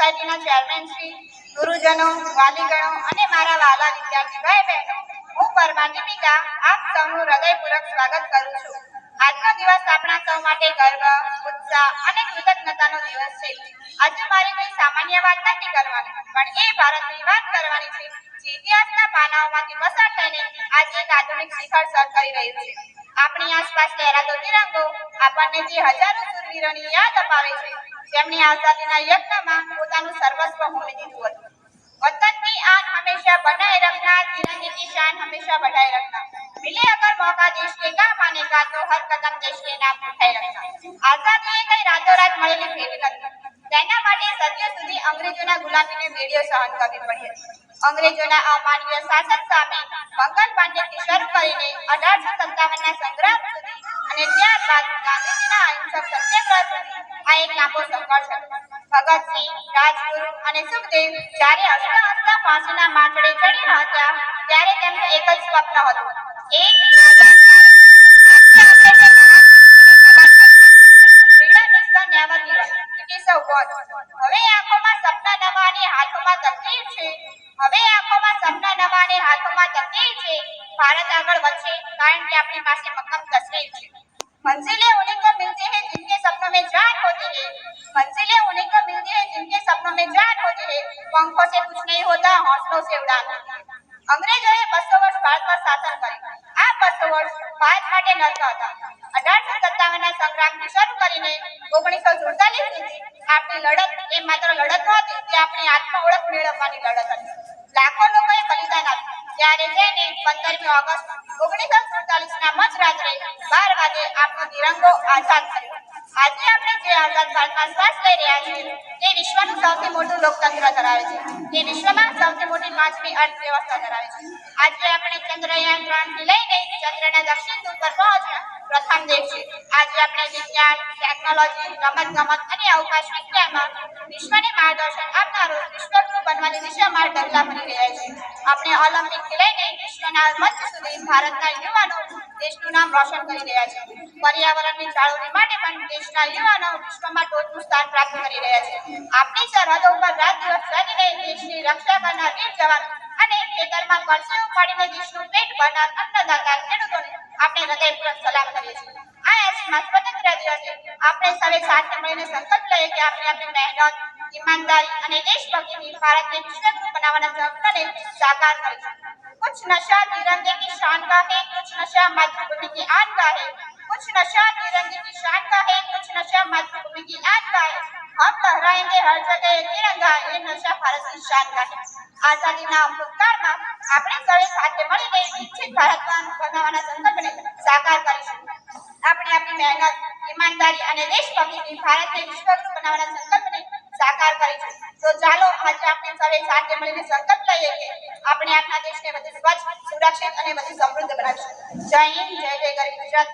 સોસાયટીના ચેરમેન શ્રી, ગુરુજનો, વાલીગણો અને મારા વાલા વિદ્યાર્થી ભાઈ બહેનો, હું પરમાર દીપિકા આપ સૌનું હૃદયપૂર્વક સ્વાગત કરું છું. આજનો દિવસ આપણા સૌ માટે ગર્વ, ઉત્સાહ અને કૃતજ્ઞતાનો દિવસ છે. આજે મારે કોઈ સામાન્ય વાત નથી કરવાની, પણ એ ભારતની વાત કરવાની છે જે ઇતિહાસના પાનાઓમાંથી પસાર થઈને આજે એક આધુનિક શિખર સર કરી રહ્યું છે. આપણી આસપાસ લહેરાતો તિરંગો આપણને જે હજારો શૂરવીરોની યાદ અપાવે છે, જેમણે આઝાદીના યજ્ઞમાં પોતાનું સર્વસ્વ હોમી દીધું હતું. वतन की आन हमेशा बनाए रखना, तिरंगे की शान हमेशा बढ़ाए रखना, मिले अगर मौका देश के काम आने का तो हर कदम देश के नाम उठाए रखना. आजादी એ કઈ રાતોરાત મળેલી ભેટ નથી. તેના માટે સદીઓ સુધી અંગ્રેજોના ગુલામીને બેડીઓ સહન કરવી પડી હતી. અંગ્રેજોના અમાનવીય શાસન સામે મંગલ પાંડેથી શરૂ કરીને 1857ના સંગ્રામ સુધી અને ત્યારબાદ ગાંધીજીના અહિંસક સત્યાગ્રહ સુધી આ એક લાંબો સંઘર્ષ હતો. ભગતસિંહ, રાજગુરુ અને સુખદેવ જ્યારે હસતા હસતા ફાંસીના માંચડે ચડ્યા હતા, ત્યારે તેમનું એક જ સ્વપ્ન હતું, એક આઝાદ ભારત. હવે આંખોમાં સપના નવા અને હાથોમાં તકદીર છે. ભારત આગળ વધશે, કારણ કે આપણી પાસે મક્કમ તસવીર છે. મંजिलें उन्हीं को मिलती है जिनके सपनों में जान होती है. मंजिलें उन्हीं को मिलती है जिनके सपनों में जान होती है. पंखों से कुछ नहीं होता, हौसलों से उड़ान होती है. અંગ્રેજોએ 200 વર્ષ ભારત પર શાસન કર્યું. આ 200 વર્ષ ભારત માટે નર્ક હતા. 1857ના સંગ્રામથી શરૂ કરીને 1947 સુધી આપણી લડત એ માત્ર લડત નહોતી, તે આપણી આત્મ ઓળખ મેળવવાની લડત હતી. લાખો લોકોએ બલિદાન આપ્યું. ત્યારે જઈને 15મી ઓગસ્ટ 1947ના મધરાત્રે 12 વાગે આપણો તિરંગો આઝાદ થયો. આજે આપણે જે આઝાદ ભારતમાં શ્વાસ લઈ રહ્યા છીએ, તે વિશ્વનું સૌથી મોટું લોકતંત્ર ધરાવે છે. તે વિશ્વમાં સૌથી મોટી 5મી અર્થવ્યવસ્થા ધરાવે છે. આજે આપણે ચંદ્રયાન 3થી લઈને ચંદ્રના દક્ષિણ ધ્રુવ પર પહોંચ્યા પ્રથમ દેશ છે. આજે આપણે વિજ્ઞાન, ટેકનોલોજી, રમતગમત અને અવકાશ વિજ્ઞાનમાં વિશ્વને માર્ગદર્શન આપનારું વિશ્વગુરુ બનવાની દિશામાં ડગલા ભરી રહ્યા છીએ. આપણે ઓલિમ્પિકથી લઈને વિશ્વના મંચ સુધી ભારતના યુવાનો દેશનું નામ રોશન કરી રહ્યા છે. પર્યાવરણની જાળવણી માટે પણ દેશના યુવાનો વિશ્વમાં ટોચનું સ્થાન પ્રાપ્ત કરી રહ્યા છે. આપણી સરહદો ઉપર રાત દિવસ જાગીને દેશની રક્ષા કરનાર વીર જવાન અને ખેતરમાં પરસેવો પાડીને દેશનું પેટ ભરનાર અન્નદાતા ખેડૂતોને આપણે હૃદયપૂર્વક સલામ કરીએ છીએ. આ એસીમાં સ્વતંત્ર દિવસે આપણે સૌએ સાથે મળીને સંકલ્પ લઈએ કે આપણે આપણી મહેનત, ઈમાનદારી અને દેશભક્તિથી ભારતને વિશ્વગુરુ બનાવવાના સપનાને સાકાર કરીશું. कुछ नशा तिरंगे की शान का है, कुछ नशा मातृभूमि की आन का है. कुछ नशा तिरंगे की शान का है, कुछ नशा मातृभूमि की आन का है. हम लहराएंगे हर जगह तिरंगा, ये नशा भारत की शान का है. આઝાદીના અમૃતકાળમાં આપણે સૌએ સાથે મળીને વિકસિત ભારત બનાવવાના સંકલ્પને સાકાર કરીશું. આપણે આપણી મહેનત, ઈમાનદારી અને દેશભક્તિથી ભારતને વિશ્વગુરુ બનાવવાના સંકલ્પને સાકાર કરીશું. તો ચાલો આજે આપણે સૌએ સાથે મળીને સંકલ્પ લઈએ કે આપણે આપણા દેશને વધુ સ્વચ્છ, સુરક્ષિત અને વધુ સમૃદ્ધ બનાવીશું. જય હિન્દ, જય જય ગરવી ગુજરાત.